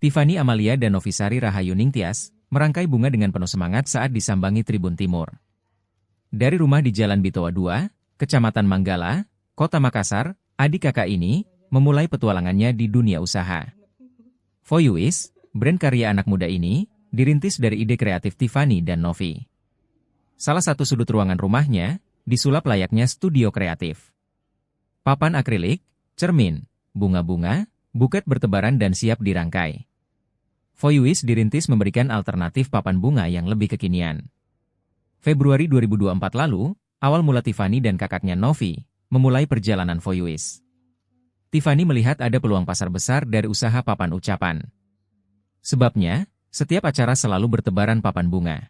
Tiffany Amalia dan Novisari Rahayu Ningtyas merangkai bunga dengan penuh semangat saat disambangi Tribun Timur. Dari rumah di Jalan Bitoa 2, Kecamatan Manggala, Kota Makassar, adik kakak ini memulai petualangannya di dunia usaha. Voyuis, brand karya anak muda ini, dirintis dari ide kreatif Tiffany dan Novi. Salah satu sudut ruangan rumahnya disulap layaknya studio kreatif. Papan akrilik, cermin, bunga-bunga, buket bertebaran dan siap dirangkai. Voyuis dirintis memberikan alternatif papan bunga yang lebih kekinian. Februari 2024 lalu, awal mula Tiffany dan kakaknya Novi memulai perjalanan Voyuis. Tiffany melihat ada peluang pasar besar dari usaha papan ucapan. Sebabnya, setiap acara selalu bertebaran papan bunga.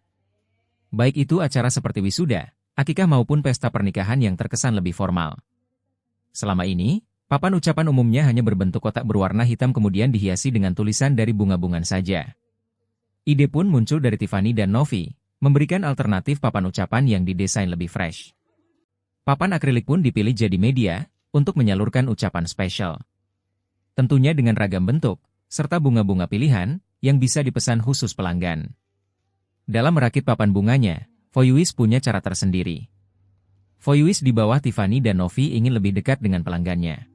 Baik itu acara seperti wisuda, akikah maupun pesta pernikahan yang terkesan lebih formal. Selama ini, papan ucapan umumnya hanya berbentuk kotak berwarna hitam kemudian dihiasi dengan tulisan dari bunga-bungan saja. Ide pun muncul dari Tiffany dan Novi, memberikan alternatif papan ucapan yang didesain lebih fresh. Papan akrilik pun dipilih jadi media untuk menyalurkan ucapan spesial. Tentunya dengan ragam bentuk, serta bunga-bunga pilihan yang bisa dipesan khusus pelanggan. Dalam merakit papan bunganya, Voyuis punya cara tersendiri. Voyuis di bawah Tiffany dan Novi ingin lebih dekat dengan pelanggannya.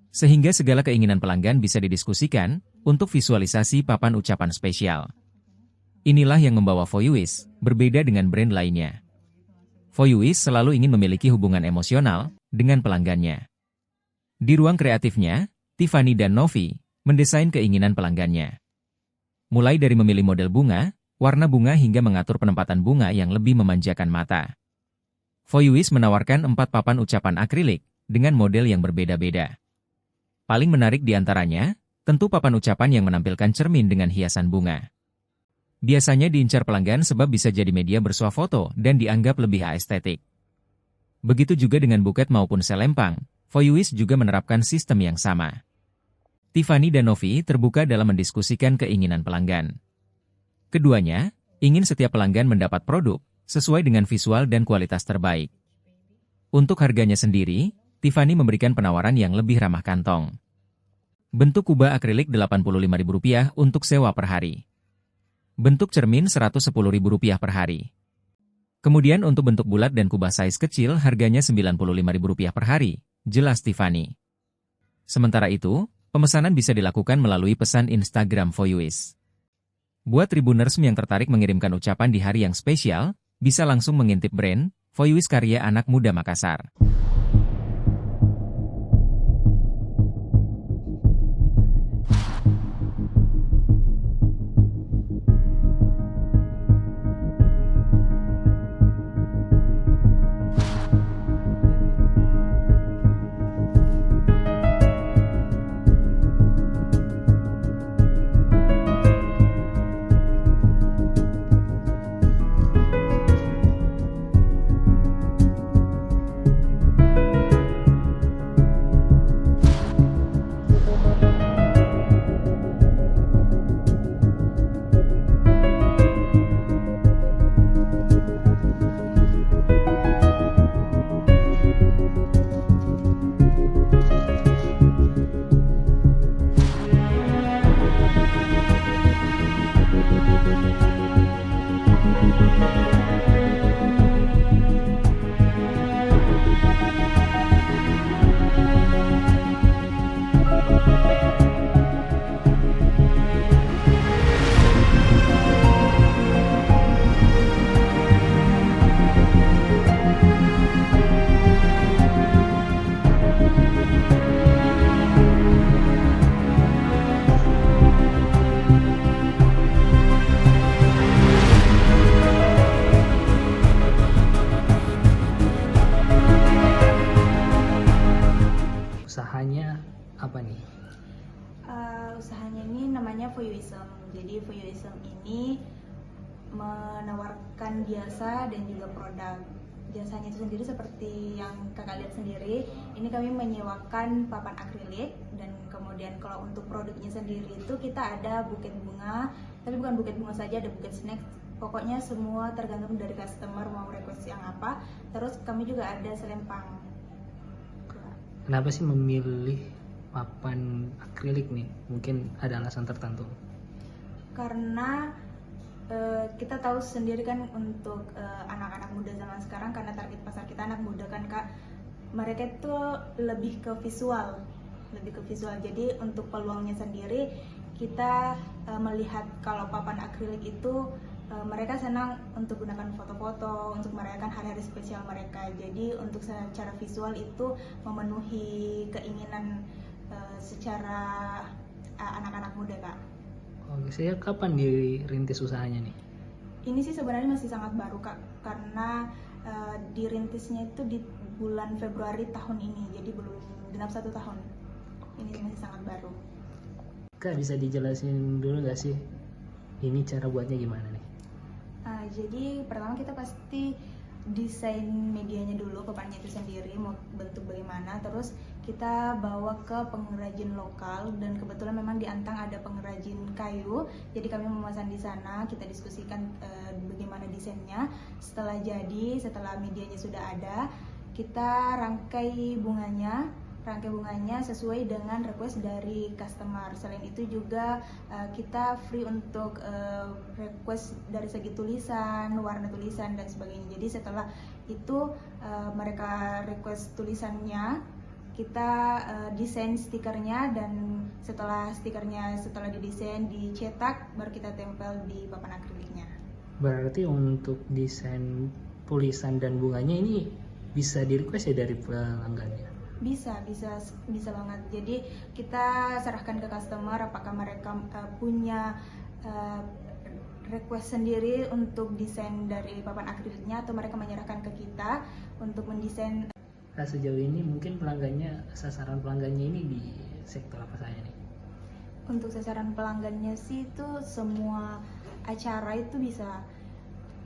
Sehingga segala keinginan pelanggan bisa didiskusikan untuk visualisasi papan ucapan spesial. Inilah yang membawa Voyuis berbeda dengan brand lainnya. Voyuis selalu ingin memiliki hubungan emosional dengan pelanggannya. Di ruang kreatifnya, Tiffany dan Novi mendesain keinginan pelanggannya. Mulai dari memilih model bunga, warna bunga hingga mengatur penempatan bunga yang lebih memanjakan mata. Voyuis menawarkan 4 papan ucapan akrilik dengan model yang berbeda-beda. Paling menarik di antaranya, tentu papan ucapan yang menampilkan cermin dengan hiasan bunga. Biasanya diincar pelanggan sebab bisa jadi media bersuah foto dan dianggap lebih estetik. Begitu juga dengan buket maupun selempang, Voyuis juga menerapkan sistem yang sama. Tiffany dan Novi terbuka dalam mendiskusikan keinginan pelanggan. Keduanya ingin setiap pelanggan mendapat produk sesuai dengan visual dan kualitas terbaik. Untuk harganya sendiri, Tiffany memberikan penawaran yang lebih ramah kantong. Bentuk kubah akrilik Rp85.000 untuk sewa per hari. Bentuk cermin Rp110.000 per hari. Kemudian untuk bentuk bulat dan kubah size kecil harganya Rp95.000 per hari, jelas Tiffany. Sementara itu, pemesanan bisa dilakukan melalui pesan Instagram Voyuis. Buat Tribuners yang tertarik mengirimkan ucapan di hari yang spesial, bisa langsung mengintip brand Voyuis karya anak muda Makassar. Usahanya apa nih? Usahanya ini namanya Voyuism. Jadi Voyuism ini menawarkan jasa dan juga produk. Jasanya itu sendiri seperti yang kakak lihat sendiri, ini kami menyewakan papan akrilik, dan kemudian kalau untuk produknya sendiri itu kita ada buket bunga, tapi bukan buket bunga saja, ada buket snack. Pokoknya semua tergantung dari customer mau request yang apa. Terus kami juga ada selempang. Kenapa sih memilih papan akrilik nih? Mungkin ada alasan tertentu. Karena kita tahu sendiri kan untuk anak-anak muda zaman sekarang, karena target pasar kita anak muda kan Kak, mereka itu lebih ke visual. Jadi untuk peluangnya sendiri kita melihat kalau papan akrilik itu mereka senang untuk gunakan foto-foto untuk merayakan hari-hari spesial mereka. Jadi untuk secara visual itu memenuhi keinginan secara anak-anak muda Kak. Oke, saya kapan dirintis usahanya nih? Ini sih sebenarnya masih sangat baru Kak, karena dirintisnya itu di bulan Februari tahun ini, jadi belum genap 1 tahun. Ini masih sangat baru. Kak, bisa dijelasin dulu gak sih ini cara buatnya gimana nih? Jadi pertama kita pasti desain medianya dulu, papannya itu sendiri mau bentuk bagaimana, terus kita bawa ke pengrajin lokal, dan kebetulan memang di Antang ada pengrajin kayu, jadi kami memesan di sana, kita diskusikan bagaimana desainnya. Setelah medianya sudah ada, kita rangkai bunganya sesuai dengan request dari customer. Selain itu juga kita free untuk request dari segi tulisan, warna tulisan dan sebagainya. Jadi setelah itu mereka request tulisannya, kita desain stikernya, dan setelah didesain, dicetak, baru kita tempel di papan akriliknya. Berarti untuk desain tulisan dan bunganya ini bisa di request ya dari pelanggannya? Bisa banget. Jadi kita serahkan ke customer apakah mereka punya request sendiri untuk desain dari papan akriliknya, atau mereka menyerahkan ke kita untuk mendesain. Nah, sejauh ini mungkin sasaran pelanggannya ini di sektor apa saja nih? Untuk sasaran pelanggannya sih itu semua acara itu bisa.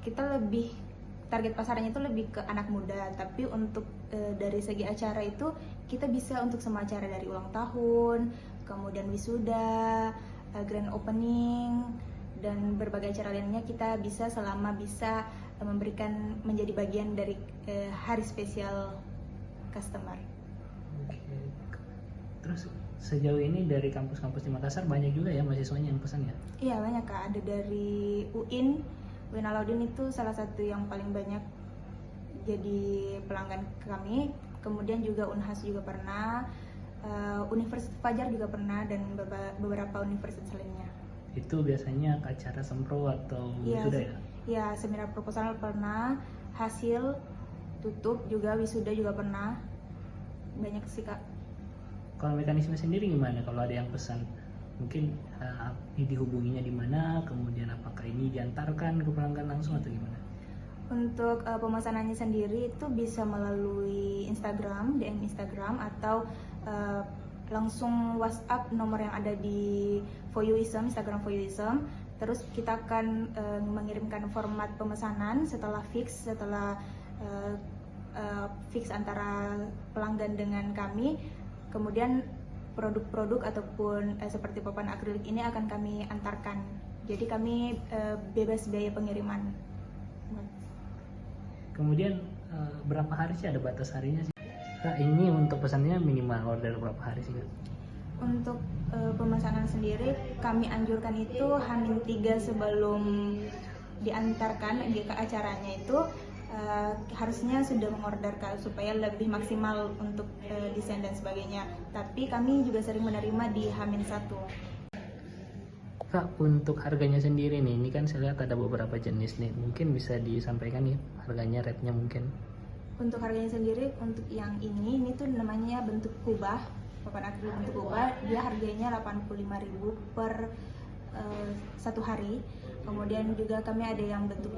Kita target pasarnya itu lebih ke anak muda, tapi untuk dari segi acara itu kita bisa untuk semua acara, dari ulang tahun, kemudian wisuda, grand opening, dan berbagai acara lainnya kita bisa, selama bisa menjadi bagian dari hari spesial customer. Oke. Terus sejauh ini dari kampus-kampus di Makassar banyak juga ya mahasiswanya yang pesan ya? Iya banyak Kak, ada dari UIN Alauddin itu salah satu yang paling banyak jadi pelanggan kami, kemudian juga Unhas juga pernah, Universitas Fajar juga pernah, dan beberapa universitas lainnya. Itu biasanya ke acara sempro atau wisuda ya? Iya, seminar proposal pernah, hasil tutup juga, wisuda juga pernah, banyak sih Kak. Kalau mekanisme sendiri gimana kalau ada yang pesan? Mungkin dihubunginya di mana, kemudian apakah ini diantarkan ke pelanggan langsung atau gimana? Untuk pemesanannya sendiri itu bisa melalui Instagram, DM Instagram, atau langsung WhatsApp nomor yang ada di Voyuism, Instagram Voyuism. Terus kita akan mengirimkan format pemesanan setelah fix antara pelanggan dengan kami. Kemudian produk-produk ataupun seperti papan akrilik ini akan kami antarkan. Jadi kami bebas biaya pengiriman. Kemudian berapa hari sih, ada batas harinya sih? Kak, ini untuk pesannya minimal order berapa hari sih Kak? Untuk pemesanan sendiri kami anjurkan itu H-3 sebelum diantarkan ke acaranya itu harusnya sudah mengorder supaya lebih maksimal untuk desain dan sebagainya. Tapi kami juga sering menerima di H-1. Kak, untuk harganya sendiri nih, ini kan saya lihat ada beberapa jenis nih, mungkin bisa disampaikan nih harganya, rate-nya mungkin. Untuk harganya sendiri, untuk yang ini tuh namanya bentuk kubah, papan akrilik bentuk kubah, dia harganya 85.000 per 1 hari. Kemudian juga kami ada yang bentuk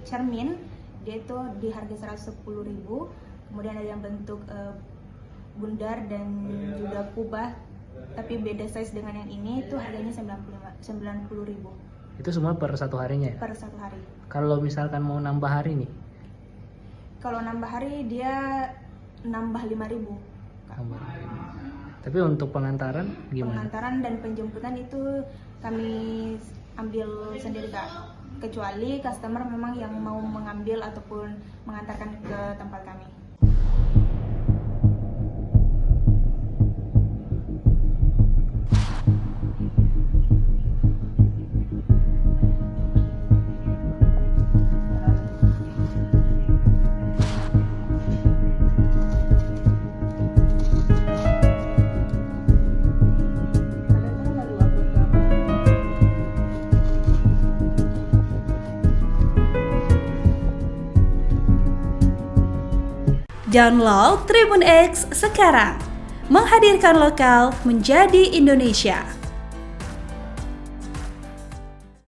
cermin, dia itu di harga 110.000. Kemudian ada yang bentuk bundar dan juga kubah, tapi beda size dengan yang ini, itu harganya 90.000. Itu semua per 1 harinya ya? Per 1 hari. Kalau misalkan mau nambah hari nih? Kalau nambah hari dia nambah 5.000. Tapi untuk pengantaran gimana? Pengantaran dan penjemputan itu kami ambil sendiri Kak. Kecuali customer memang yang mau mengambil ataupun mengantarkan ke tempat kami. Download Tribun X sekarang. Menghadirkan lokal menjadi Indonesia.